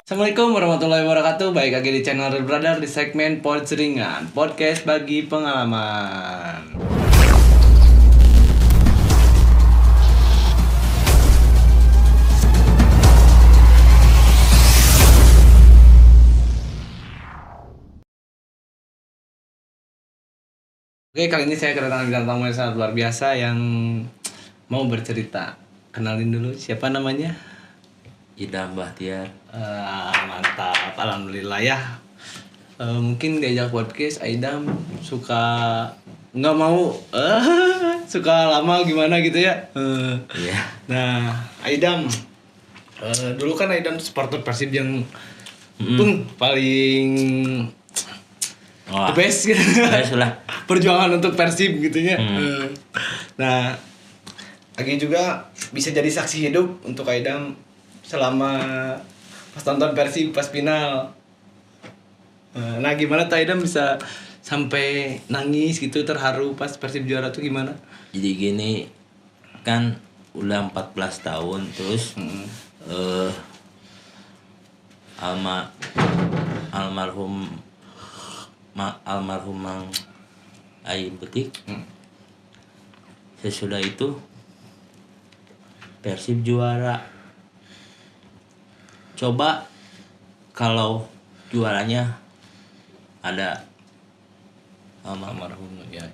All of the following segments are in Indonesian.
Assalamualaikum warahmatullahi wabarakatuh. Baik lagi di channel Real Brother di segmen Pod Seringan, podcast bagi pengalaman. Oke, kali ini saya kedatangan bintang tamu yang sangat luar biasa yang mau bercerita. Kenalin dulu siapa namanya? Idam Bahtiar. Mantap, alhamdulillah ya. Mungkin diajak podcast Aidam suka nggak mau suka lama gimana gitu ya. Iya. Nah, Aidam dulu kan Aidam supporter Persib yang paling Wah, the best gitu. sudah. Perjuangan untuk Persib gitu ya. Nah, Agi juga bisa jadi saksi hidup untuk Aidam selama pas nonton Persib pas final. Nah, gimana tuh Aidam bisa sampai nangis gitu, terharu pas Persib juara tuh gimana? Jadi gini, kan udah 14 tahun terus almarhum Mang Ai Betik. Sesudah itu Persib juara. Coba kalau juaranya ada Almarhum ya.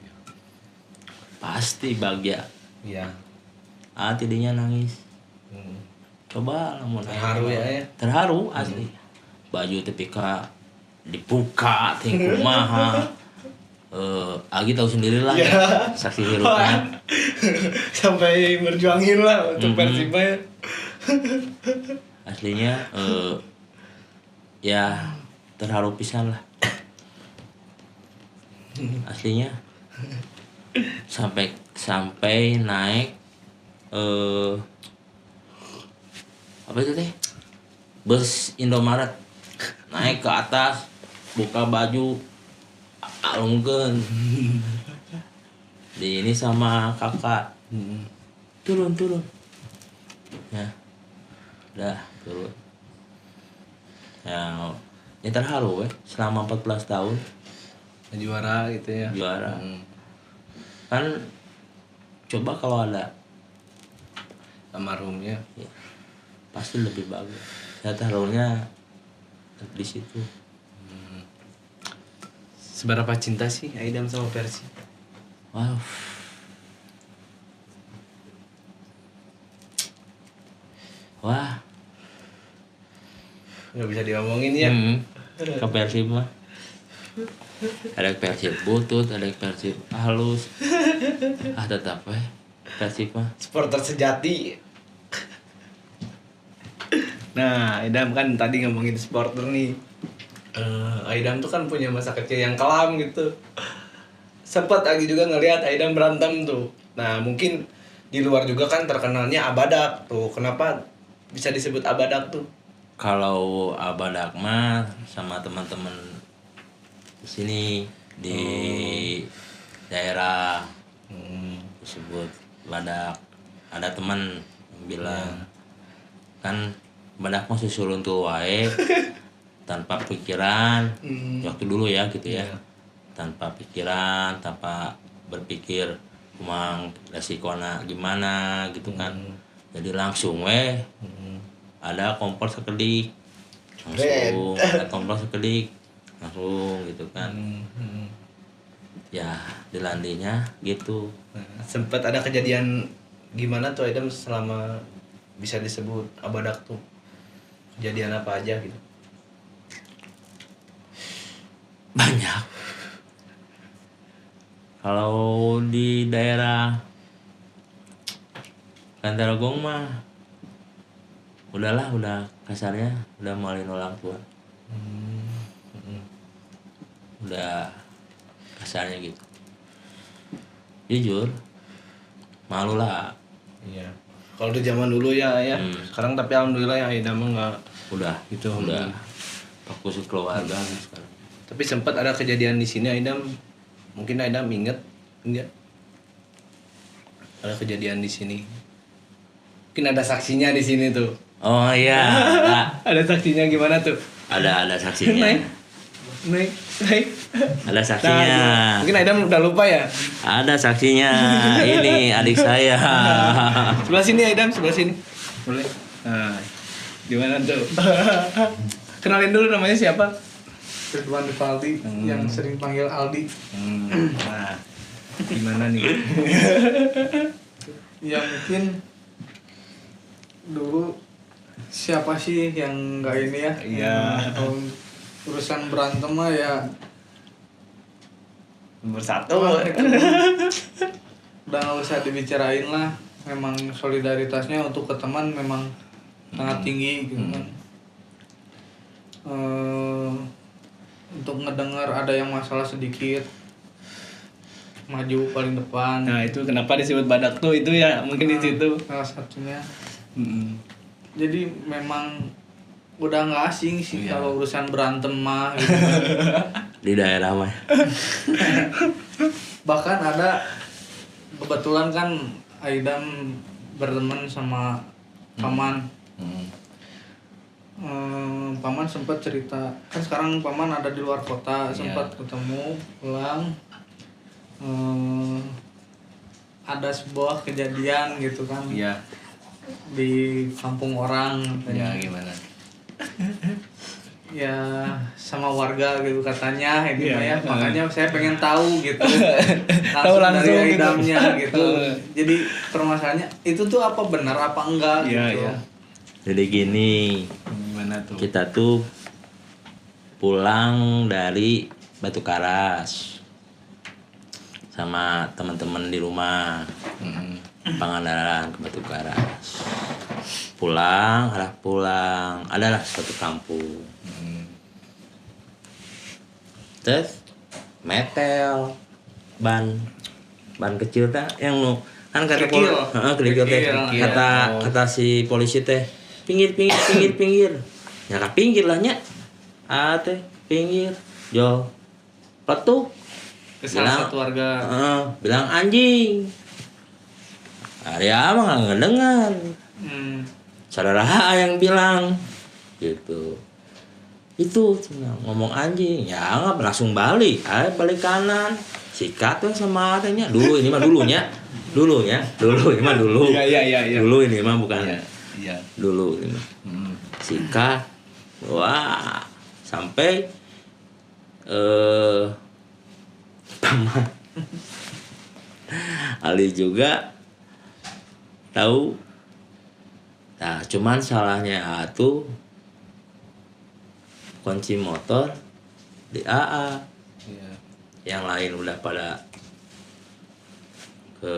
pasti bahagia. Iya. Tidinya nangis. Coba lamun Terharu ya. terharu asli. Baju tepika dibuka ting kumaha. Agi tahu sendiri lah ya. Saksi hirupnya. Sampai berjuangin lah untuk Persib ya. Aslinya ya terharu pisan lah. Aslinya sampai naik apa itu teh, bus Indomaret, naik ke atas buka baju alungkeun di ini sama kakak, turun ya udah turun ya terharu selama 14 tahun Juara gitu ya. juara. Kan coba kalau ada Almarhumnya. ya, pasti lebih bagus. Saya taruhnya di situ. Seberapa cinta sih Aidam sama Persib? Wow. Wah, Nggak bisa diomongin ya. ke Persib mah. Ada Persib butut, ada Persib halus. Tetap Persib mah. Supporter sejati. Nah, Aidam kan tadi ngomongin supporter nih. Aidam tuh kan punya masa kecil yang kelam gitu. Sempat Agi juga ngelihat Aidam berantem tuh. Nah, mungkin di luar juga kan terkenalnya Abadak tuh. Kenapa bisa disebut Abadak tuh? Kalau Abadak mah sama teman-teman di sini di daerah disebut Badak. Ada teman yang bilang kan Badak mah susulun tuh wae tanpa pikiran. Waktu dulu ya gitu ya. Tanpa pikiran, tanpa berpikir kumang resikonya gimana gitu kan. Jadi langsung ada kompor sekedik. Langsung ada kompor sekedik. Langsung gitu kan. Ya dilandinya gitu. Sempat ada kejadian gimana tuh Aidam selama bisa disebut Abadak tuh? Kejadian apa aja gitu? Banyak. Kalau di daerah Kantarogong mah udah kasarnya udah maluin orang tua. Udah kasarnya gitu. Jujur malu lah. Iya. Kalau di zaman dulu ya. Sekarang tapi alhamdulillah ya Aidam mah nggak Udah gitu. udah fokus ke keluarga sekarang. Tapi sempat ada kejadian di sini Aidam, mungkin Aidam inget enggak? Ada kejadian di sini. Mungkin ada saksinya di sini tuh. Oh iya, Ada saksinya gimana tuh? ada saksinya. Naik. Ada saksinya. Mungkin Aidam udah lupa ya. Ada saksinya. Ini adik saya. Sebelah sini Aidam, sebelah sini. Boleh. Nah, gimana tuh? Kenalin dulu namanya siapa? Ridwan Rivaldi yang sering panggil Aldi. Nah, gimana nih? Ya mungkin dulu siapa sih yang nggak ini ya? Iya. Kalau urusan berantem mah ya Nomor 1. udah nggak usah dibicarain lah. Memang solidaritasnya untuk ke teman memang sangat tinggi gitu kan. Untuk ngedengar ada yang masalah sedikit maju paling depan. Nah, itu kenapa disebut badak tuh itu ya? Mungkin di situ. Salah satunya. Mm-mm. Jadi memang udah nggak asing sih Iya. kalau urusan berantem mah gitu. Di daerah mah. Bahkan ada kebetulan kan Aidam berteman sama paman. Paman sempat cerita kan sekarang paman ada di luar kota, sempat ketemu pulang. Ada sebuah kejadian gitu kan Iya. di kampung orang Ya, katanya. gimana? Ya sama warga gitu katanya gitu Iya. ya. Makanya saya pengen tahu gitu. Tahu langsung dari gitu. Aidamnya gitu. Jadi permasalahannya itu tuh apa benar apa enggak Iya, gitu. iya. Jadi gini, Gimana tuh? kita tuh pulang dari Batu Karas sama teman-teman di rumah. Pangandaran ke Batu Karas. Pulang, adalah suatu kampung. Terus metel ban kecil dah yang kan kata Kerikil. kerikil teh Kerikil. kata si polisi teh pinggir ya ka pinggir lah nya teh pinggir jo petuk Ke salah satu warga. bilang anjing Arya mah nggak ngedengar saudara yang bilang gitu itu cina, ngomong anjing ya nggak langsung balik kanan sikat tuh sama adanya dulu ini mah dulunya dulu ini mah dulu Iya. dulu ini mah bukan Iya. dulu ini mah sikat wah sampai paman Ali juga tahu. Nah, cuman salahnya tuh kunci motor di AA. Iya. Yang lain udah pada ke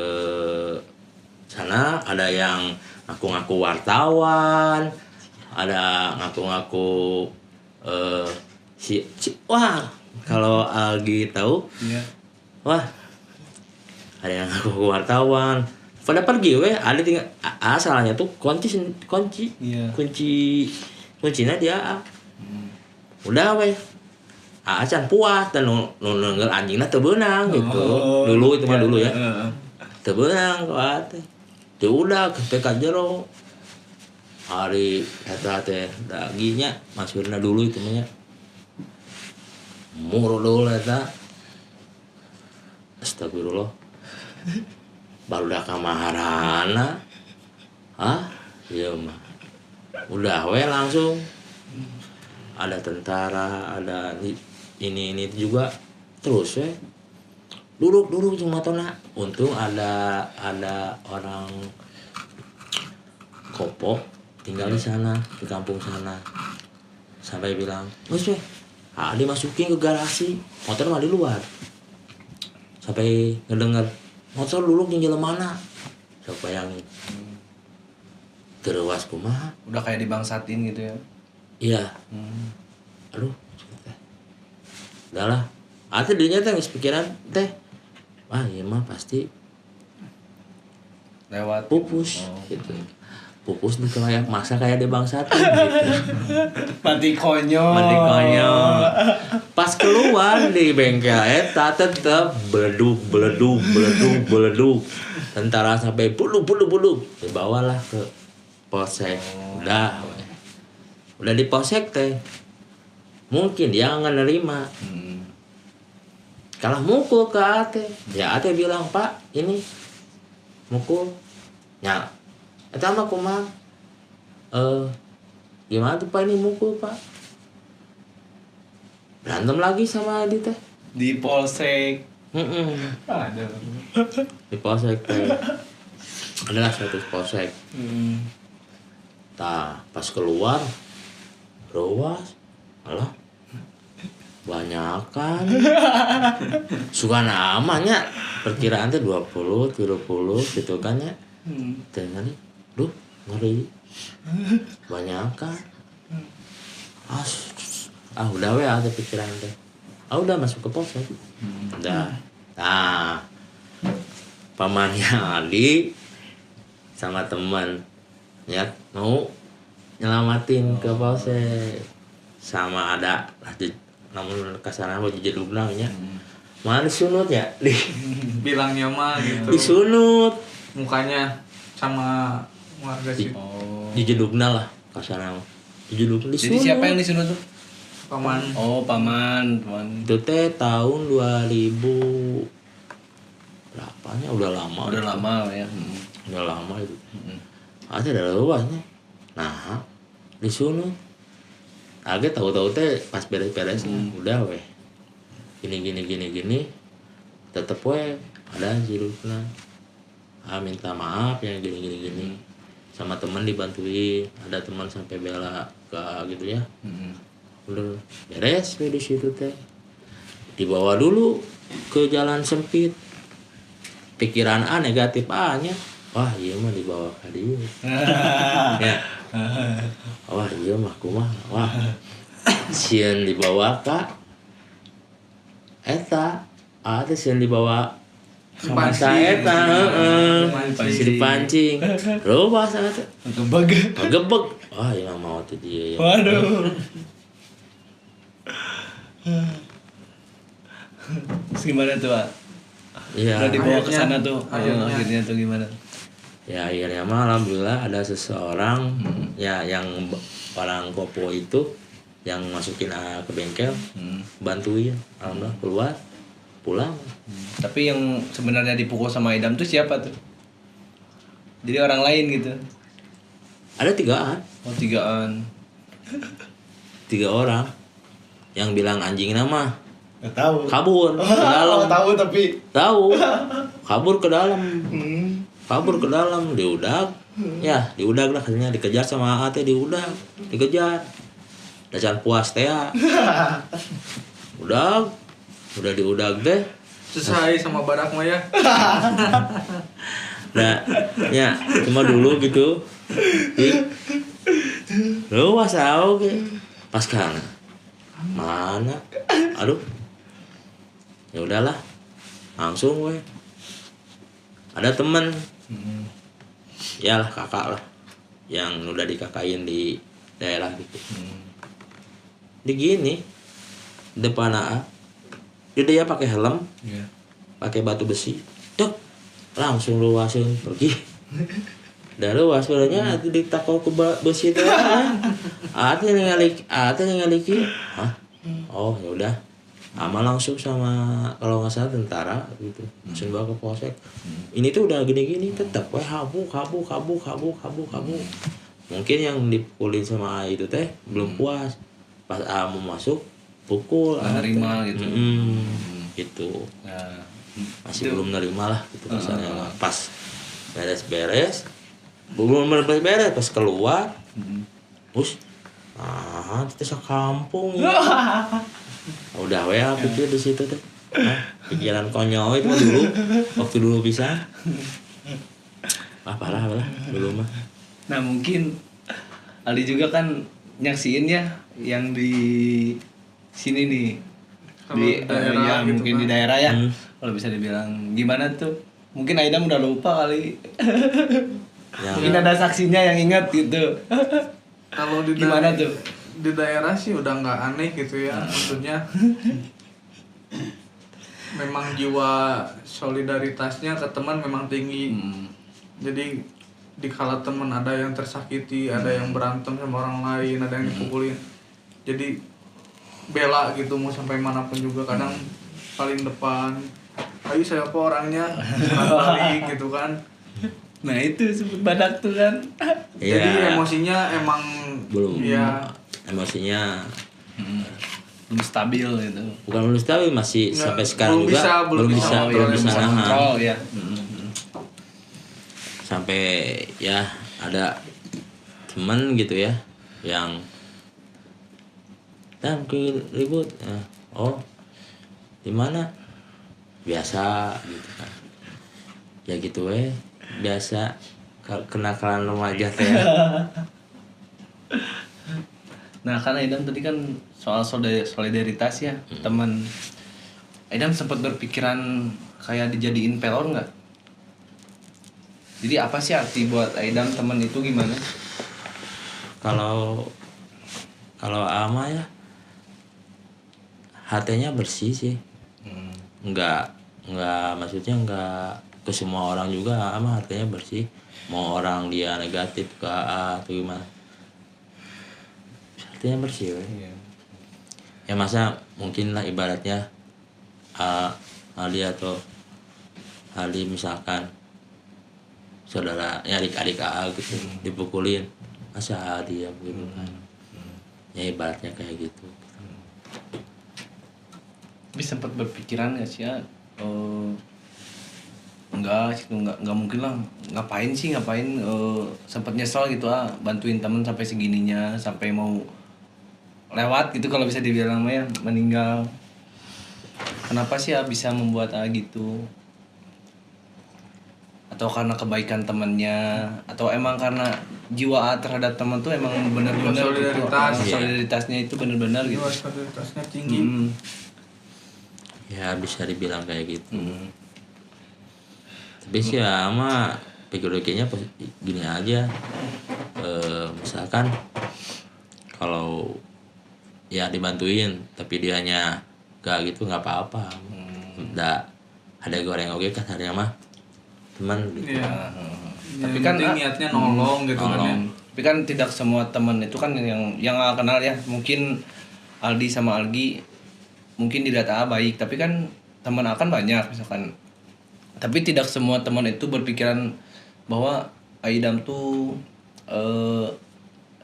sana, ada yang ngaku-ngaku wartawan, ada ngaku-ngaku wah, kalau Algi tahu, Iya. wah, ada yang ngaku wartawan. Pada pergi weh, ada tinggal salahnya tuh kunci Iya. kuncinya dia udah weh acan puas dan nunggu anjingnya tebenang gitu dulu itu mah dulu ya tebenang kuat teh udah ke jero hari teh daginya maksudnya dulu itu mah murah dulu eta astagfirullah baru dah kamaharana iya mah udah we langsung ada tentara ada ini juga terus we duduk cuma tona untung ada orang Kopo tinggal di sana di kampung sana sampai bilang wes we dimasukin ke garasi motor mah di luar sampai ngedenger motor dulu di jalan mana siapa yang terewas kumaha Udah kayak dibangsatin gitu ya. iya aduh udahlah dirinya teh geus pikiran teh wah iya mah pasti Lewat pupus gitu. gitu pupus di kayak masa kayak dibangsatin gitu Mati konyol. mandi konyol pas keluar di bengkel eta tetep beleduk tentara sampai buluk dibawalah ke polsek. Udah di polsek teh mungkin dia nggak nerima, kalah mukul ke ate. Ya ate bilang, Pak ini mukul ya eta mah kumaha, gimana tuh Pak ini mukul Pak, berantem lagi sama Adi teh Di polsek. Ada. di polsek teh. Adalah satu polsek. Tah pas keluar ruas alah banyakan suka namanya perkiraan teh 20 30 gitu kan ya. Teh ngeri duh ngeri banyakan udah we ada pikiran teh udah masuk ke polsek udah. Nah pamannya Adi sama teman ya mau nyelamatin ke polsek sama ada namun kasaran mau jedugna nya mana disunut ya bilangnya mah gitu. disunut Mukanya sama warga situ. di jedugna lah kasaran dijedugna Jadi disunut. siapa yang disunut tuh? Paman. Oh, paman. Itu teh tahun 2000 berapanya udah lama. Udah lama ya. Udah lama itu. Ada luasnya. Nah, disunut. Agak tahu-tahu teh pas beres-beres udah weh. Gini. Tetep weh ada jirukna. Minta maaf ya gini. Sama teman dibantuin, ada teman sampai bela ke gitu ya. Udah beres weh di situ teh. Dibawa dulu ke jalan sempit. Pikiran A negatif A-nya. Wah, iya mah dibawa ke dia. Ya. Wah, iya mah kumaha. Wah. Sieun dibawa ka eta. Ada sieun dibawa sama eta, dipancing. Loba sana teh. Gebeg. Wah, iya mah mau tuh dia ya. Waduh. Terus gimana tuh, Pak? Iya. Udah dibawa ke sana Akhirnya. tuh. Akhirnya tuh gimana? Ya akhirnya mah alhamdulillah ada seseorang ya yang orang Kopo itu yang masukin ke bengkel bantuin alhamdulillah keluar pulang. Tapi yang sebenarnya dipukul sama Idam tuh siapa tuh? Jadi orang lain gitu. Ada 3 Oh, 3-an. 3 orang yang bilang anjing nama Enggak tahu. kabur ke dalam. Tahu tapi Kabur ke dalam. Kabur ke dalam diudag. Ya, diudag lah katanya dikejar sama AT diudag. Dikejar. Dacan puas teh. Udah diudag deh. Selesai sama badak mah ya. Nah, ya cuma dulu gitu. Lu wasau ge. Pas kana. Mana? Aduh. Ya udahlah. Langsung we. Ada temen. Yalah kakak lah. Yang udah dikakain di daerah gitu. Di gini. Depan AA. Dia pakai helm. Iya. Pakai batu besi. Tuk. Langsung luasin pergi. Dari luas sebenarnya ditakol ke besi itu. Ate ngaliki. Hah? Oh, ya udah. Ama langsung sama kalau nggak salah tentara gitu. Langsung bawa ke polsek. Ini tuh udah gini-gini tetap weh habu. Mungkin yang dipukulin sama itu teh belum puas. Pas mau masuk pukul Nerima gitu. Gitu. Nah, Masih belum nerima lah gitu misalnya pas beres-beres belum beres pas keluar terus kita sekampung ya. Udah ya pikir di situ tuh pikiran konyol itu dulu waktu dulu bisa parah dulu mah. Nah, mungkin Ali juga kan nyaksiin ya yang di sini nih. Kalau Di daerah ya gitu mungkin kan. di daerah ya. Kalau bisa dibilang gimana tuh? Mungkin Aidam udah lupa kali. Yang Mungkin ada saksinya yang ingat gitu. Kalau di Gimana tuh? Di daerah sih udah nggak aneh gitu ya, maksudnya memang jiwa solidaritasnya ke teman memang tinggi. Jadi dikala teman ada yang tersakiti, ada yang berantem sama orang lain, ada yang dipukulin, jadi bela gitu mau sampai manapun juga, kadang paling depan, ayo siapa orangnya, balik gitu kan. Nah itu sebut badak tuh kan. Jadi Ya, emosinya emang belum. ya Emosinya Belum stabil gitu. bukan belum stabil, masih Nggak, sampai sekarang belum juga bisa belum bisa nahan. kontrol ya. Sampai ya ada temen gitu ya yang dan ribut. Oh, di mana? Biasa gitu kan. Ya gitu biasa kenakalan remaja teh. Nah kan Aidam tadi kan soal solidaritas ya teman. Aidam sempat berpikiran kayak dijadiin pelor nggak? Jadi apa sih arti buat Aidam teman itu gimana? Kalau ama ya hatinya bersih sih. Enggak maksudnya enggak ke semua orang juga, ama hatinya bersih. Mau orang dia negatif ke A atau gimana, hatinya bersih we. Ya masa mungkin lah ibaratnya Ali atau Ali misalkan saudara ya adik-adik AA gitu dipukulin, masa dia begitu kan. Ya ibaratnya kayak gitu. Tapi sempat berpikiran nggak sih ya? Enggak mungkin lah, ngapain sempat nyesel gitu bantuin temen sampai segininya, sampai mau lewat gitu kalau bisa dibilang mah ya, meninggal. Kenapa sih bisa membuat gitu? Atau karena kebaikan temennya, atau emang karena jiwa terhadap teman tuh emang benar-benar Solidaritas. gitu, solidaritasnya itu benar-benar gitu. solidaritasnya tinggi. Ya bisa dibilang kayak gitu. Tapi sih ya ama pikir-pikirnya gini aja. Misalkan kalau ya dibantuin tapi dianya gak gitu nggak apa-apa. Nggak ada goreng oke kan harinya mah teman gitu. Iya. Tapi Yang kan penting niatnya nolong gitu kan ya. Tapi kan tidak semua teman itu kan yang nggak kenal ya. Mungkin Aldi sama Algi mungkin dilihat baik, tapi kan teman akan banyak misalkan. Tapi tidak semua teman itu berpikiran bahwa Aidam tuh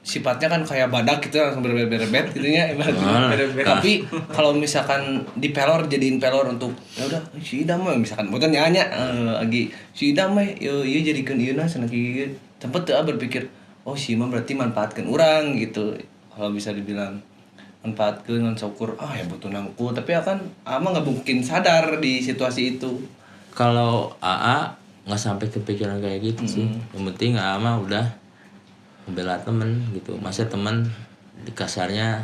sifatnya kan kayak badak gitu, langsung berbet gitu ya ibaratnya. Tapi kalau misalkan jadiin pelor untuk ya udah si Idam mah misalkan bukan nyanyi lagi si Idam mah ieu jadikeun ieu na cenah kieu. Tempat tuh berpikir oh si mah berarti manfaatkan orang gitu. Kalau bisa dibilang manfaatkan ngan syukur ya butuh nangku, tapi akan ama nggak mungkin sadar di situasi itu. Kalau AA nggak sampai kepikiran kayak gitu sih. Yang penting AA mah udah membela temen gitu. Masa temen di kasarnya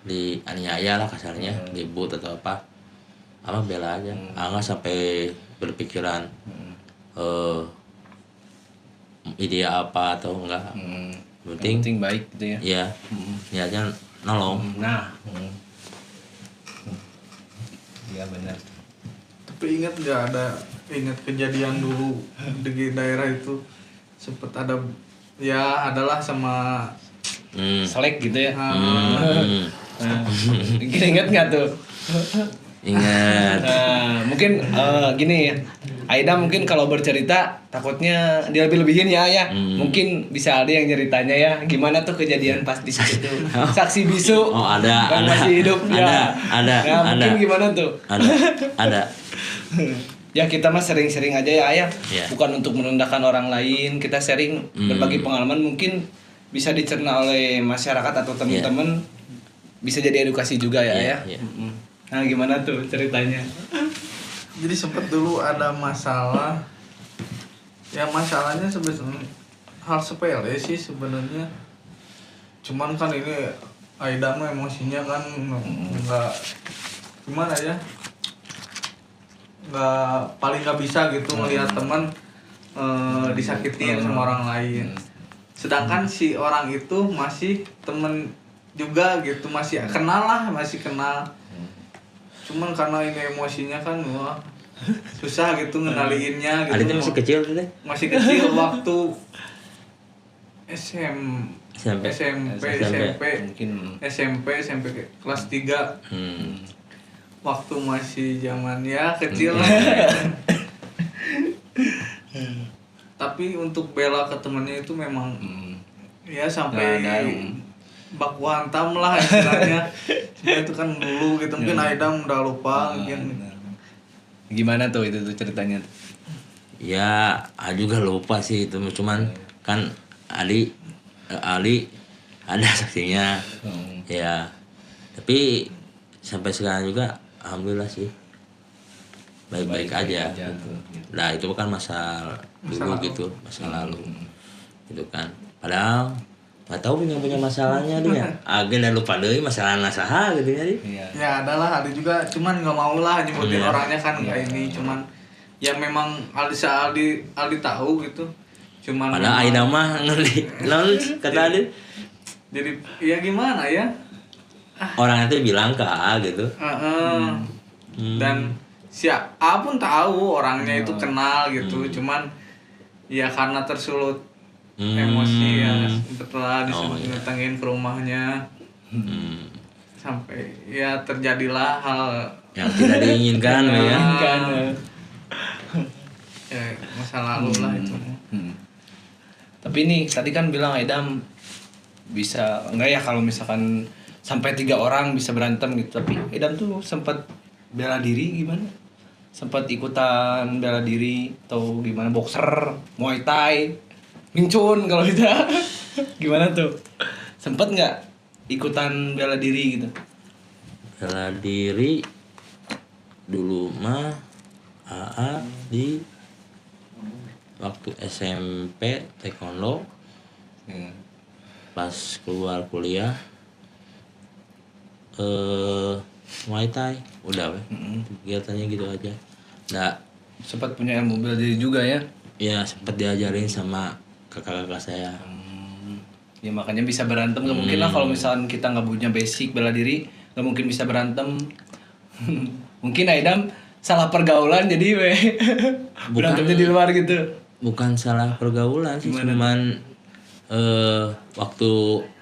dianiaya lah kasarnya, dibut atau apa, ama bela aja. Nggak sampai berpikiran ide apa atau enggak. Penting baik gitu ya. Iya, niatnya nolong. Nah, iya benar. Tapi ingat kejadian dulu di daerah itu sempet ada ya adalah sama Selek gitu ya. Hmm. Ingat nggak tuh? Ingat. Mungkin gini ya, Aida mungkin kalau bercerita takutnya dia lebih-lebihin ya. Mungkin bisa ada yang ceritanya ya. Gimana tuh kejadian pas di situ? Saksi bisu. Oh ada. Yang masih hidup ya. Ada. Nah, mungkin gimana tuh? Ada. Ya kita mah sering-sering aja ya ayah. Yeah. Bukan untuk merendahkan orang lain. Kita sharing berbagi pengalaman, mungkin bisa dicerna oleh masyarakat atau teman-teman. Bisa jadi edukasi juga ya ayah. Yeah. Nah gimana tuh ceritanya? Jadi sempet dulu ada masalah. Ya masalahnya sebenarnya hal sepele sih sebenarnya. Cuman kan ini Aida mah emosinya kan nggak gimana ya, paling nggak bisa gitu melihat teman disakitin sama orang lain. Sedangkan si orang itu masih temen juga gitu, masih kenal. Cuman karena ini emosinya kan wah susah gitu ngenaliinnya gitu. Aldi itu masih kecil tuh teh. Masih kecil waktu SMP Mungkin SMP kelas 3 waktu masih zaman ya kecil lah. Tapi untuk bela ke temennya itu memang ya sampai baku hantam lah istilahnya. Cuma itu kan dulu gitu mungkin Aidam udah lupa mungkin. Gimana tuh itu tuh ceritanya? Ya, juga lupa sih itu, cuman kan Ali ada saksinya. Ya. Tapi sampai sekarang juga alhamdulillah sih. Baik-baik aja. Gitu. Nah, itu kan masa dulu gitu, masa lalu. Gitu kan. Padahal nggak tahu punya masalahnya dia. Agen dan lupa deh masalah nasaha gitu ya. Ya adalah ada juga cuman nggak mau lah nyebutin orangnya kan kayak ini cuman ya memang Aldi tahu gitu. Cuman padahal Aida mah ngeri. Lalu kata Aldi jadi ya gimana ya? Orang itu bilang ke A gitu. Dan siapa pun tahu orangnya itu kenal gitu. Cuman ya karena tersulut emosi ya setelah disuruh datangin ke rumahnya sampai ya terjadilah hal yang tidak diinginkan ya. Ya masa lalu lah itu. Tapi ini tadi kan bilang Aidam bisa enggak ya kalau misalkan sampai 3 orang bisa berantem gitu. Tapi Aidam tuh sempat bela diri gimana? Sempat ikutan bela diri atau gimana, boxer, muay thai, Wing Chun kalau bisa. Gimana tuh? Sempat nggak ikutan bela diri gitu? Bela diri dulu mah AA di waktu SMP taekwondo. Pas keluar kuliah Muay Thai udah weh. Kegiatannya gitu aja. Nggak Sempat punya ilmu bela diri juga ya? ya sempat diajarin sama kakak-kakak saya. Ya makanya bisa berantem. Gak mungkin lah kalau misalkan kita nggak punya basic bela diri, nggak mungkin bisa berantem. Mungkin Aidam salah pergaulan jadi berantemnya di luar gitu. Bukan salah pergaulan sih, cuman waktu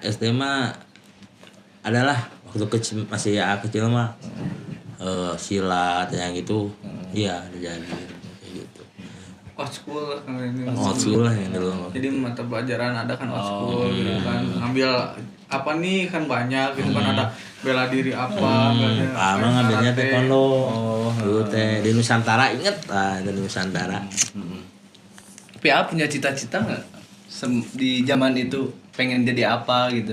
SD mah adalah waktu kecil masih kecil mah silat yang gitu. Iya, jadi kayak gitu. Old school lah kalau ini. Old school lah yang dulu. Jadi mata pelajaran ada kan old school gitu kan. Ambil apa nih kan banyak gitu kan ada bela diri apa, Abang ngambilnya taekwondo. Dulu teh di Nusantara, inget lah di Nusantara. Tapi punya cita-cita nggak di zaman itu pengen jadi apa gitu?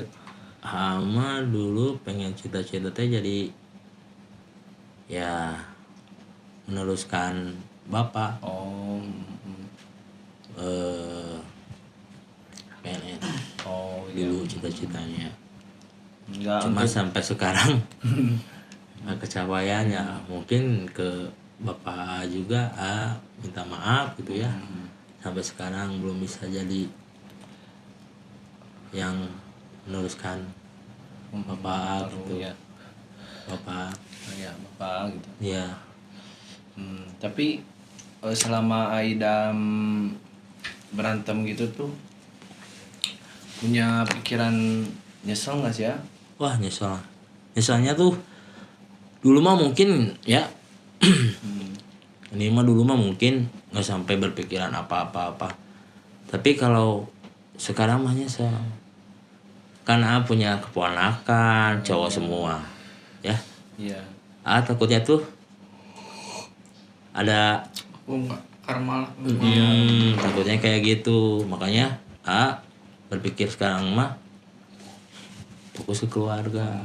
Ama dulu pengen cita-cita teh jadi ya meneruskan bapak. PNS. Dulu cita-citanya. Cuma sampai sekarang nggak kecapaian ya. Mungkin ke bapak juga minta maaf gitu ya. Sampai sekarang belum bisa jadi yang meneruskan bapak gitu ya. bapak gitu. ya. Tapi selama Aidam berantem gitu tuh punya pikiran nyesel nggak sih ya? Wah nyeselnya tuh dulu mah mungkin ya ini mah dulu mah mungkin nggak sampai berpikiran apa-apa. Tapi kalau sekarang mah nyesel karena punya keponakan cowok semua ya. Iya. Takutnya tuh ada karma. takutnya kayak gitu. Makanya berpikir sekarang mah fokus ke keluarga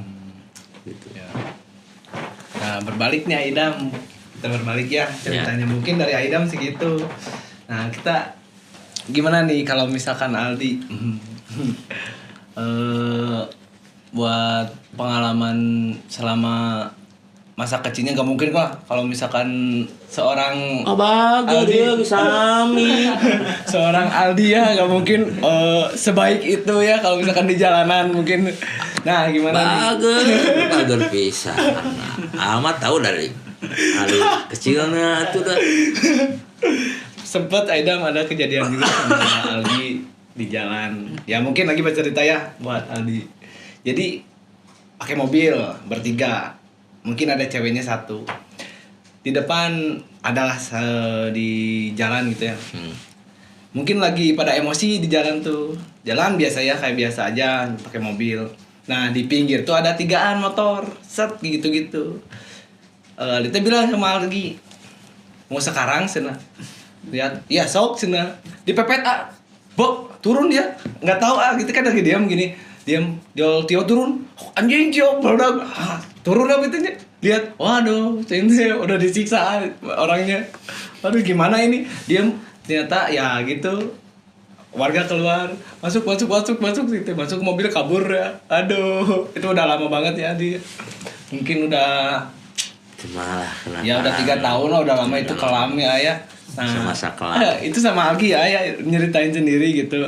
gitu. Ya. Nah berbalik nih Aidam, kita berbalik ya ceritanya. Mungkin dari Aidam segitu. Nah kita gimana nih kalau misalkan Aldi buat pengalaman selama masa kecilnya, gak mungkin lah kalau misalkan seorang Aldi seorang Aldi ya gak mungkin sebaik itu ya kalau misalkan di jalanan mungkin. Nah gimana nih? Bager pisan. Amat tahu dari Ali kecilnya itu dah. Sempet Aidam ada kejadian juga sama Aldi di jalan. Ya mungkin lagi bercerita ya buat Aldi. Jadi pakai mobil bertiga. Mungkin ada ceweknya satu. Di depan adalah di jalan gitu ya. Mungkin lagi pada emosi di jalan tuh. Jalan biasa ya, kayak biasa aja pakai mobil. Nah, di pinggir tuh ada 3an motor. Set gitu-gitu. Aldi bilang sama Aldi, "Mau sekarang sana?" Lihat, "Iya, sok sana." Dipepet Bok, turun dia. Nggak tahu gitu kan lagi diam gini. Diam, dia Tio turun. Anjing Tio, baru turun apa itu nya. Lihat, waduh, ini udah disiksa orangnya. Aduh, gimana ini? Diam, ternyata ya gitu. Warga keluar, masuk gitu. Masuk mobil kabur ya. Aduh, itu udah lama banget ya dia. Mungkin udah Malah kenapa? ya udah 3 tahun lah, udah lama itu kelam ya. Nah, Semasa kelam. itu sama Aldi ya nyeritain sendiri gitu.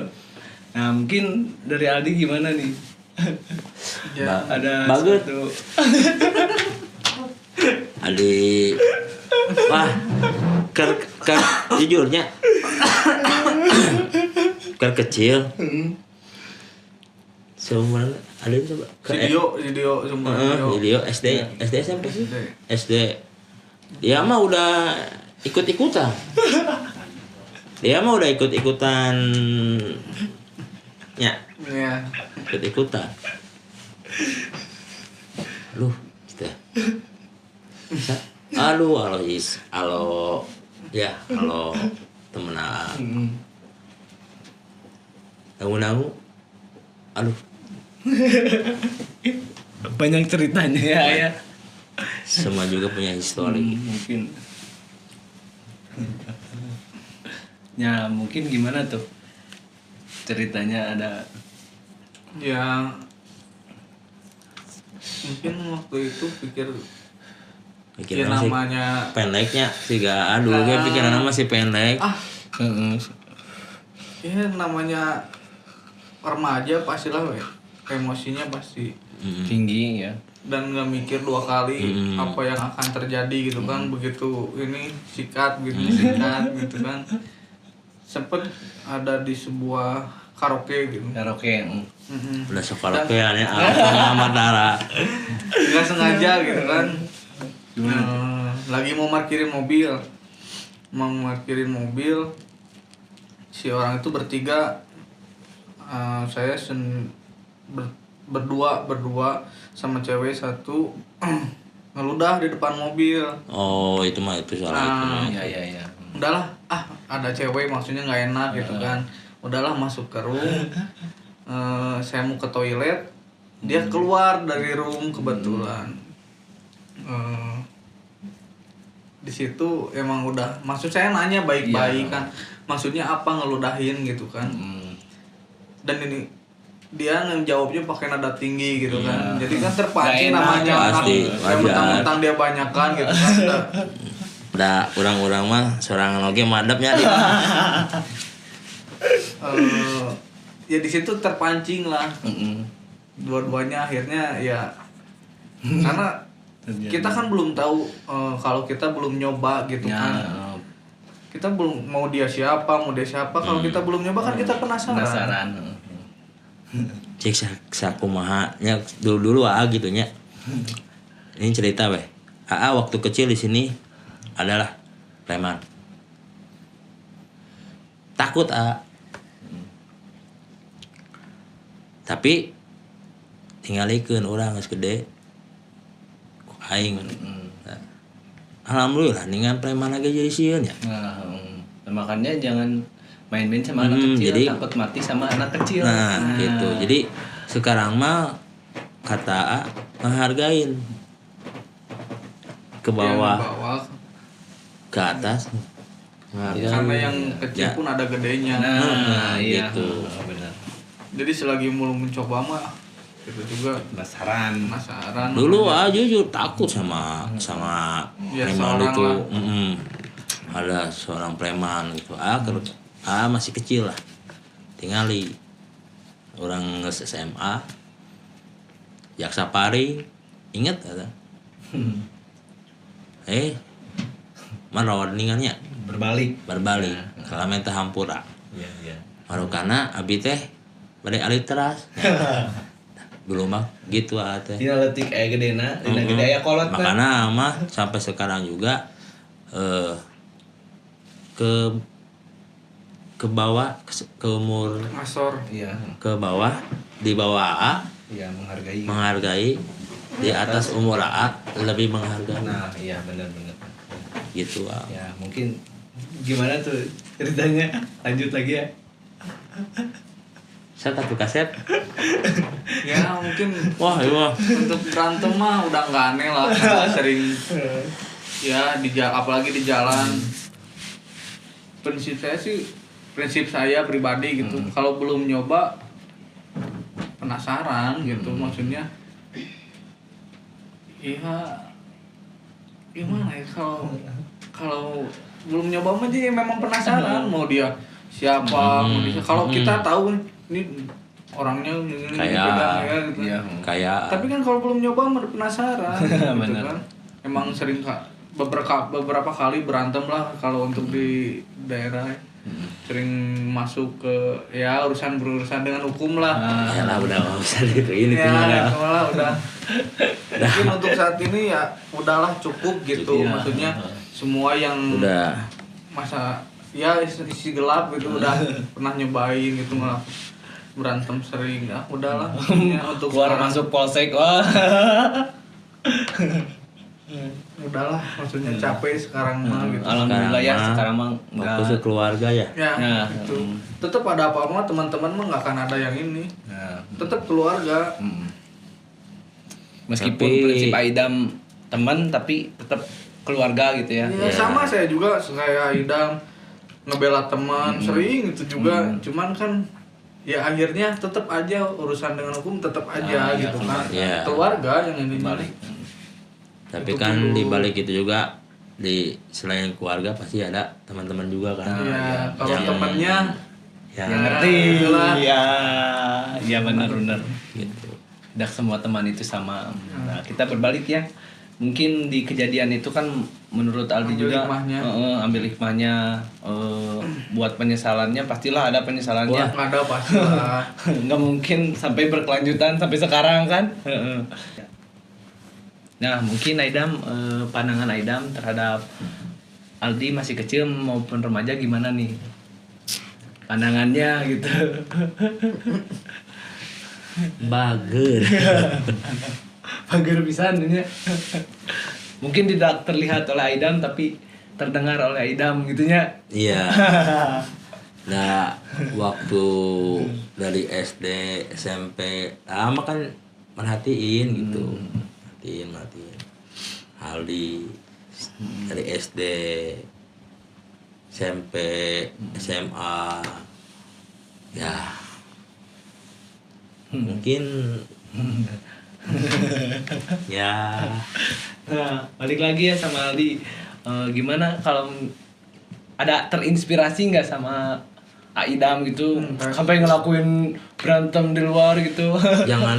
Nah, mungkin dari Aldi gimana nih? Ya, Ada bagus. satu. Adi, wah, jujurnya, kecil. Seumuran ada coba. video semua Video SD SMP sih. SD. Dia mah udah ikut-ikutan. Ya, ya. ikut-ikutan. Aduh, gitu. Halo ya, halo temenan. Nangu-nangu. Aduh, Banyak ceritanya ya. semua juga punya histori. Mungkin. Ya, mungkin gimana tuh? Ceritanya ada Ya mungkin waktu itu pikir ya Pikiran sih namanya pendeknya sih gak. Aduh, gue pikiran nama si pendek. ya namanya remaja pastilah emosinya pasti tinggi ya. dan nggak mikir 2 kali apa yang akan terjadi gitu kan. Begitu ini sikat gitu kan. Sempet ada di sebuah karaoke gitu. Karaoke. Udah sekaraokean ya, sama Matara. Nggak sengaja gitu kan. Lagi mau parkirin mobil, si orang itu bertiga, saya berdua sama cewek satu ngeludah di depan mobil. Oh, itu soal itu mah. Iya. Udahlah, ada cewek maksudnya nggak enak gitu kan. Udahlah, masuk ke room. Saya mau ke toilet, dia keluar dari room kebetulan. Di situ emang udah, maksud saya nanya baik-baik kan, maksudnya apa ngeludahin gitu kan. Dan ini dia ngejawabnya pakai nada tinggi gitu kan. Jadi kan terpancing namanya anak Pasti, yang mentang-mentang dia banyakan gitu kan. Udah orang-orang mah seorang loge madepnya di. Ya di situ terpancing lah. Dua-duanya akhirnya ya karena kita kan belum tahu kalau kita belum nyoba gitu kan. Kita belum mau dia siapa kalau kita belum nyoba kan kita penasaran. Cek sakumaha nya dulu gitu nya. Ini cerita weh. Waktu kecil di sini adalah preman. Takut tapi tinggalikeun urang geus gede. Aing. Alhamdulillah ningan preman lagi jadi sieun ya. Makanya jangan main-main sama anak kecil, jadi, takut mati sama anak kecil. Nah, gitu. Jadi sekarang mah kata menghargain ke bawah, ke atas. Karena yang kecil pun ada gedenya. Nah, iya. Gitu. Benar. Jadi selagi mau mencoba mah itu juga Penasaran. Dulu jujur takut sama ya, preman itu. Ada seorang preman gitu. Masih kecil lah. Tingali orang SMA. Jaksa Pari, ingat ada? Marawat ningannya Berbalik. berbalik kalau teh hampura Iya. marukana abi teh bade alih teras dulu mah gitu teh Dina leutik aya gedena, dina gede aya kolot. makanya mah sampai sekarang juga ke bawah ke umur Ngasor. Iya. ke bawah di bawah AA Iya, menghargai. menghargai di atas umur AA lebih menghargai Nah, iya benar. gitu Ya, mungkin gimana tuh ceritanya? Lanjut lagi ya. saya satu kaset Ya mungkin wah iya untuk berantem mah udah nggak aneh lah, karena sering ya apalagi di jalan. Prinsip saya pribadi gitu, kalau belum nyoba penasaran gitu, maksudnya iya gimana ya, kalau belum nyoba mah jadi memang penasaran mau dia siapa, mau dia, kalau kita tahu ini orangnya ini Kayak- beda ya gitu. Iya. kayak Tapi kan kalau belum nyoba mah penasaran gitu Bener. kan. Emang sering beberapa kali berantem lah kalau untuk di daerah. Sering masuk ke ya berurusan dengan hukum lah. ya lah udah nggak usah ini Ya, tinggal malah udah. Mungkin untuk saat ini ya udahlah cukup gitu. Iya. Maksudnya semua yang udah masa ya isi gelap gitu udah pernah nyobain gitu malah berantem sering ya udahlah maksudnya untuk Keluar sekarang masuk polsek. Wah. udahlah maksudnya capek sekarang mah gitu. Alhamdulillah ya sekarang mah fokus ke keluarga ya Ya, Nah, itu. Tetap ada apa-apa teman-teman mah nggak akan ada yang ini. Nah, Tetap keluarga. meskipun Tapi- prinsip Aidam teman tapi tetap keluarga gitu ya. Ya, sama saya juga kayak Idam ngebela teman sering itu juga. Cuman kan ya akhirnya tetap aja urusan dengan hukum tetap aja iya, gitu kan. iya. Keluarga yang ini Balik. tapi Itu kan dulu. di balik itu juga di selain keluarga pasti ada teman-teman juga kan Ya, kalau Yang- temannya ya Yang ngerti. Itulah. Iya benar. gitu Dak semua teman itu sama. Nah, kita berbalik ya. Mungkin di kejadian itu kan menurut Aldi Ambil juga hikmahnya. ambil hikmahnya, buat penyesalannya pastilah ada penyesalannya. nggak ada pasti lah. Nggak mungkin sampai berkelanjutan sampai sekarang kan. Nah, mungkin Aidam, pandangan Aidam terhadap Aldi masih kecil maupun remaja gimana nih? Pandangannya gitu. bager Pagar pisan ini. Mungkin tidak terlihat oleh Aidam tapi terdengar oleh Aidam gitunya. iya nah waktu dari SD SMP lama kan merhatiin gitu merhatiin Aldi dari SD SMP SMA ya mungkin ya Nah, balik lagi ya sama Aldi. Gimana kalau ada terinspirasi nggak sama Aidam gitu sampai ngelakuin berantem di luar gitu? jangan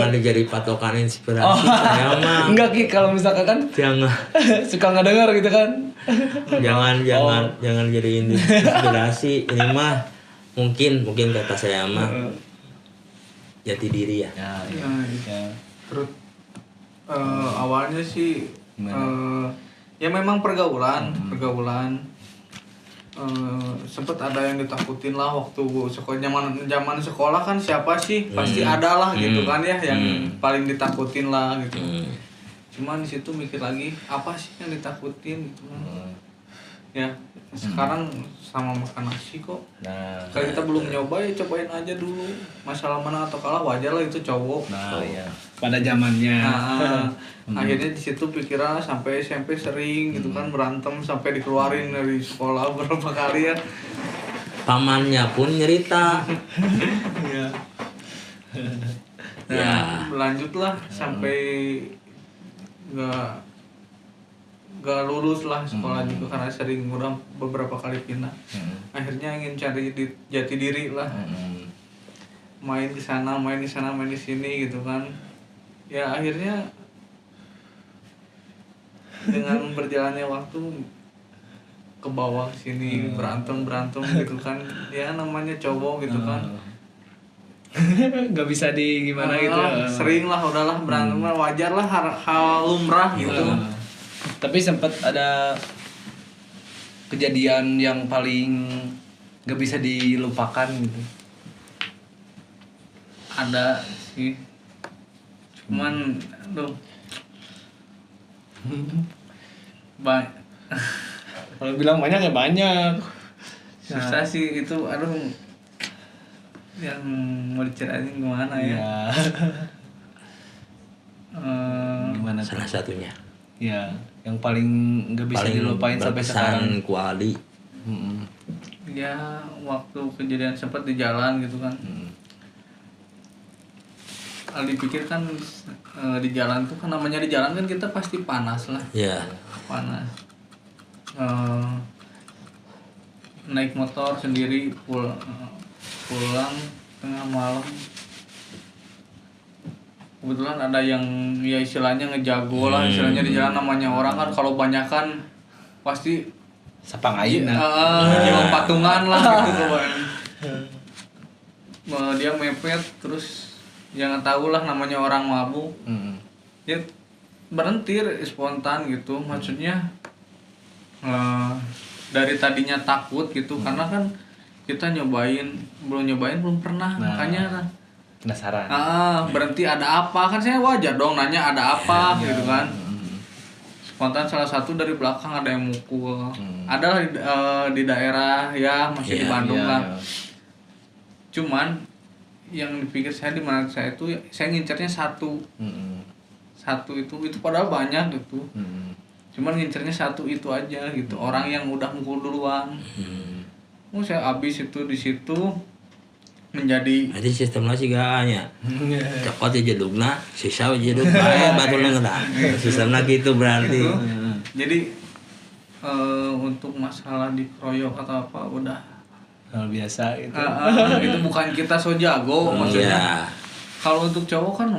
dijadi patokan inspirasi saya mah Enggak Ki, kalau misalkan kan jangan suka ngedenger gitu kan. jangan jadi inspirasi ini mah mungkin kata saya mah jati diri ya Ya. Terus awalnya sih ya memang pergaulan sempet ada yang ditakutin lah waktu zaman sekolah kan siapa sih pasti ada lah gitu kan ya yang paling ditakutin lah gitu. Cuman di situ mikir lagi apa sih yang ditakutin gitu kan. Ya sekarang sama makan nasi kok. Nah, Kalau kita belum nyoba ya cobain aja dulu. Masalah menang atau kalah wajar lah itu cowok. ya. Pada zamannya. Nah, akhirnya di situ pikiran sampai SMP sering gitu kan berantem sampai dikeluarin dari sekolah berapa kali ya. pamannya pun nyerita Ya. Nah, Ya. lanjutlah sampai nggak lulus lah sekolah juga karena sering udah beberapa kali pindah. Akhirnya ingin cari jati diri lah. Main di sana, main di sini gitu kan. Ya akhirnya dengan berjalannya waktu ke bawah sini berantem gitu kan, ya namanya cowok gitu kan. Nggak bisa di gimana gitu. Sering lah, udahlah berantem lah, wajar lah, hal lumrah gitu. Tapi sempat ada kejadian yang paling nggak bisa dilupakan gitu. Ada sih, cuman aduh Kalau bilang banyak ya banyak. susah sih itu, aduh yang mau diceritain gimana ya. Gimana Salah satunya ya yang paling nggak bisa paling dilupain sampai sekarang. berkesan ku Aldi. Ya waktu kejadian sempat di jalan gitu kan. Aldi pikir kan di jalan tuh kan, namanya di jalan kan kita pasti panas lah, Ya. panas. Naik motor sendiri pulang tengah malam, kebetulan ada yang ya istilahnya ngejago lah, istilahnya di jalan. Namanya orang kan kalau banyakan pasti Sapang aing jiwa patungan lah gitu kan. Dia mepet terus, jangan tahu lah namanya orang mabuk. Ya berhenti spontan gitu, maksudnya dari tadinya takut gitu, karena kan kita belum pernah, makanya penasaran. berhenti ada apa, kan saya wajar dong nanya ada apa gitu kan. Spontan salah satu dari belakang ada yang mukul. Ada di daerah ya masih di Bandung lah. Cuman yang dipikir saya, di mana saya itu saya ngincernya satu itu padahal banyak gitu. Cuman ngincernya satu itu aja gitu, orang yang udah mukul duluan. Saya habis itu di situ menjadi Jadi sistemnya sih gaknya. Cokot aja jedugna, sisa aja jedug bae batulna ngeudah. Sistemnya gitu berarti. gitu. Jadi untuk masalah dikeroyok atau apa udah Hal biasa itu. itu bukan kita so jago maksudnya. Iya. Kalau untuk cowok kan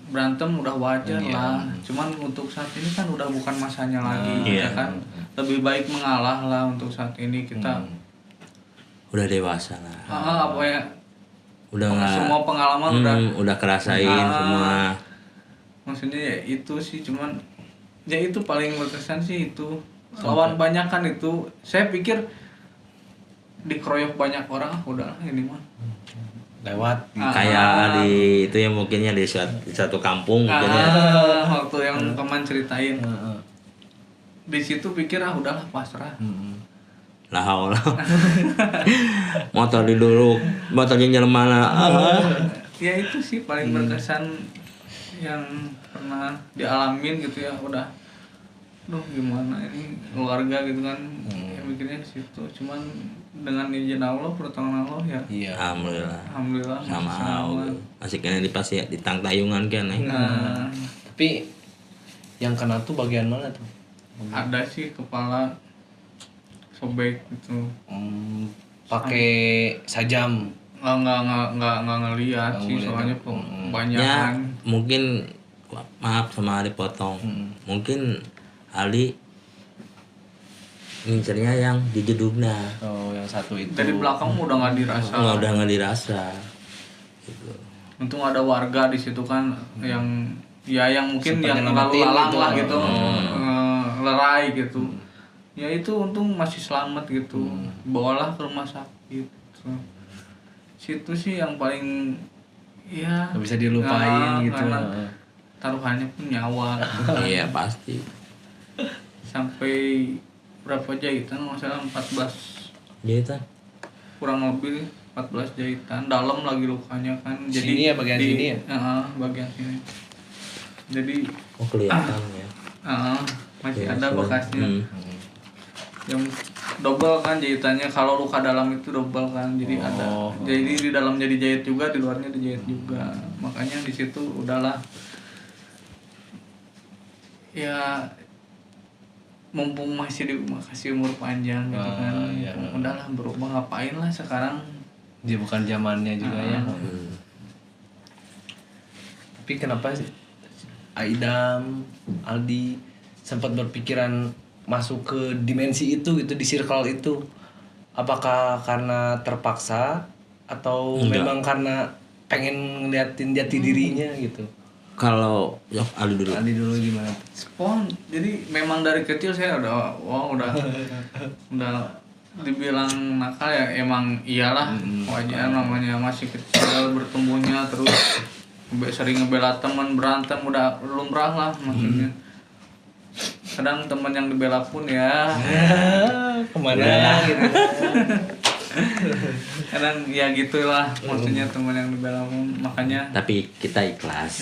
berantem udah wajar lah. Cuman untuk saat ini kan udah bukan masanya lagi, ya kan. Lebih baik mengalah lah untuk saat ini kita. Udah dewasa lah. Apa ya? Udah nggak. Semua pengalaman udah kerasain semua. Maksudnya ya itu sih, cuman ya itu paling berkesan sih itu. Lawan banyak kan itu. Saya pikir dikeroyok banyak orang, udah ini mah Lewat. Kayak di itu ya mungkinnya di satu kampung mungkin ya. Waktu yang teman ceritain. Di situ pikir udahlah pasrah. Lah haula. Motor diduruk, motornya jelema lah. Ya itu sih paling berkesan yang pernah dialamin gitu ya. Udah gimana ini keluarga gitu kan. Ya mikirnya ke situ. Cuman dengan izin Allah, pertolongan Allah ya. Iya. Alhamdulillah Sama masih selamat. masih kena dipasi di tang tayungan kan. Tapi yang kena tuh bagian mana tuh? Ada sih kepala sobek gitu. Pakai sajam. Nggak ngelihat sih, soalnya kebanyakan. Ya, mungkin maaf sama Ali potong. Mungkin Ali ngincernya yang di jedugna. Oh, yang satu itu. Dari belakang udah nggak dirasa. Udah nggak dirasa. Gitu. Untung ada warga di situ kan yang mungkin Sempat yang nyelamatin lalu lalang gitu. lah gitu, lerai gitu. Ya itu untung masih selamat gitu. Bawalah ke rumah sakit. Situ sih yang paling ya Nggak bisa dilupain gitu. karena taruhannya pun nyawa. Iya pasti. Sampai berapa jahitan, masalah 14 Jahitan. kurang lebih 14 jahitan, dalam lagi lukanya kan. Jadi Sini ya, bagian sini ya? Bagian sini. Jadi Oh kelihatan ya. masih Ya, ada bekasnya. Yang double kan jahitannya, kalau luka dalam itu double kan. Jadi ada. Jadi di dalam jadi jahit juga, di luarnya dijahit juga. Makanya di situ udahlah. Ya mumpung masih dikasih umur panjang gitu kan. Udahlah berubah, ngapain lah sekarang. Dia bukan zamannya juga ya. Tapi kenapa sih Aidam, Aldi sempat berpikiran masuk ke dimensi itu gitu, di circle itu, apakah karena terpaksa atau Enggak. memang karena pengen ngeliatin jati dirinya gitu? Kalau ya Ali dulu. Andi dulu gimana? Spon. Jadi memang dari kecil saya udah dibilang nakal ya, emang iyalah, wajar namanya masih kecil bertumbuhnya, terus sering ngebela teman, berantem udah lumrah lah maksudnya. Kadang teman yang dibela pun ya Kemana gitu? kadang ya gitulah maksudnya, teman yang dibela pun, makanya Tapi kita ikhlas.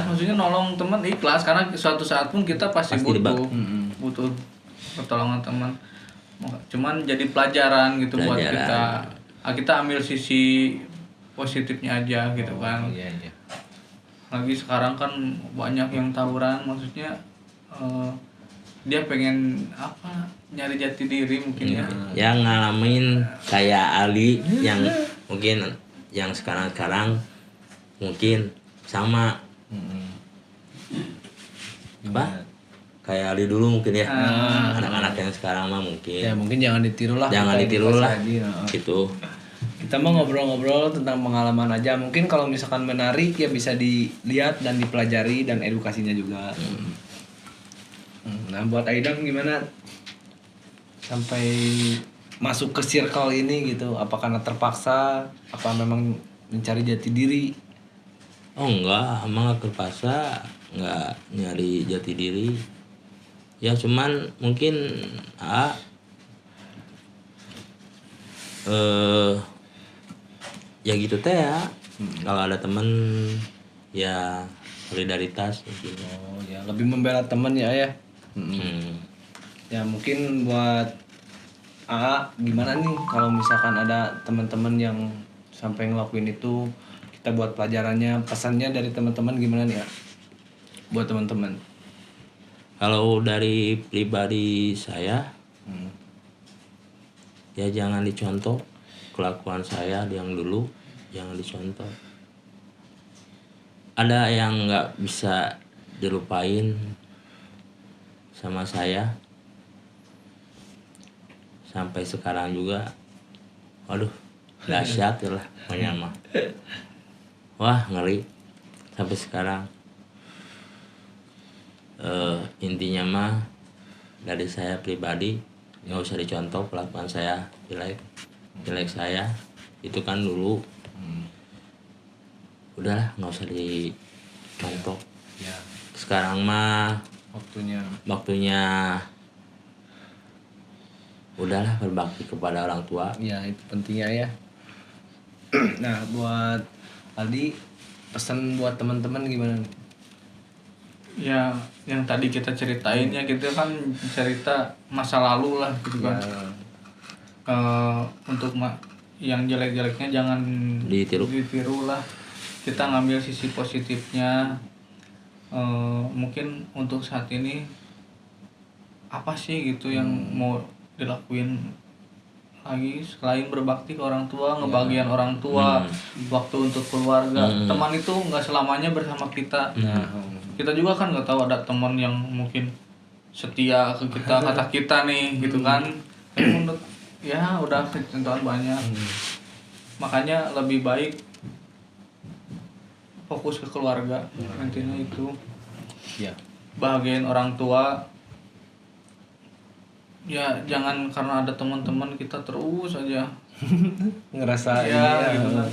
maksudnya nolong teman ikhlas, karena suatu saat pun kita pasti Pasti butuh pertolongan teman. Cuman jadi pelajaran gitu buat Pelajaran. kita ambil sisi positifnya aja gitu kan. Iya. Lagi sekarang kan banyak yang tawuran, maksudnya dia pengen apa, nyari jati diri mungkin ya. Yang ngalamin kayak Ali yang mungkin yang sekarang mungkin sama apa kayak Ali dulu mungkin ya. Anak-anak yang sekarang mah mungkin Ya mungkin jangan ditiru lah. jangan kita ditiru edukasi lah aja, heeh. gitu. Kita mau ngobrol-ngobrol tentang pengalaman aja. Mungkin kalau misalkan menarik ya bisa dilihat dan dipelajari dan edukasinya juga. Nah buat Aidam gimana sampai masuk ke circle ini gitu? Apa karena terpaksa? Apa memang mencari jati diri? Oh enggak, emang gak terpaksa, enggak nyari jati diri. Ya cuman mungkin ya gitu teh ya. Kalau ada temen ya solidaritas mungkin. Oh ya lebih membela teman ya ya. Ya mungkin buat gimana nih kalau misalkan ada teman-teman yang sampai ngelakuin itu, kita buat pelajarannya, pesannya dari teman-teman gimana nih ya buat teman-teman? Kalau dari pribadi saya ya jangan dicontoh kelakuan saya yang dulu, jangan dicontoh. Ada yang nggak bisa dilupain sama saya sampai sekarang juga. Waduh, dahsyat lah pokoknya mah. Wah ngeri sampai sekarang. Intinya mah dari saya pribadi nggak usah dicontoh kelakuan saya jelek saya itu kan dulu. Udahlah nggak usah dicontoh. Ya Sekarang mah waktunya udahlah berbakti kepada orang tua. ya itu pentingnya ya. Nah buat Aldi, pesan buat teman-teman gimana nih? Ya yang tadi kita ceritain ya, kita kan cerita masa lalu lah gitu kan. Untuk yang jelek-jeleknya jangan ditiru lah, kita ngambil sisi positifnya. Mungkin untuk saat ini apa sih gitu yang mau dilakuin lagi selain berbakti ke orang tua, ngebagian orang tua, waktu untuk keluarga. Teman itu nggak selamanya bersama kita. Kita juga kan nggak tahu, ada teman yang mungkin setia ke kita, kata kita nih gitu kan. Tapi menurut ya udah ketentuan banyak. Makanya lebih baik fokus ke keluarga, intinya itu. Ya. Bahagiain orang tua. Ya jangan karena ada teman-teman kita terus aja Ngerasa ya ini gitu kan.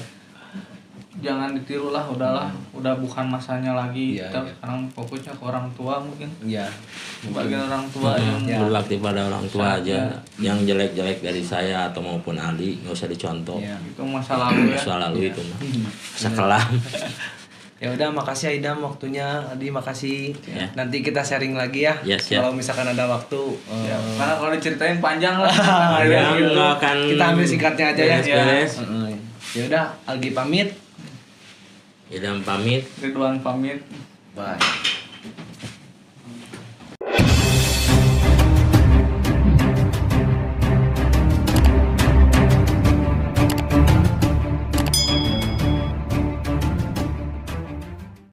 Jangan ditiru lah, udahlah, udah bukan masanya lagi. Iya, Kita iya. sekarang fokusnya ke orang tua mungkin. ya Bagian orang tua yang Ya. Berbakti pada orang tua Saat aja. ya. Yang jelek-jelek dari saya atau maupun Ali nggak usah dicontoh. Ya. itu masa lalu ya. Masa lalu itu mah masa kelam. Ya udah, makasih Aidam waktunya. Adi makasih. Ya. Nanti kita sharing lagi ya. Ya, siap. Kalau misalkan ada waktu. Ya, karena kalau diceritain panjang lah. Ya, gitu. nggak akan Kita ambil singkatnya aja ya. beres-beres. Ya udah, Algi pamit. Idam pamit. Ridwan pamit. Bye.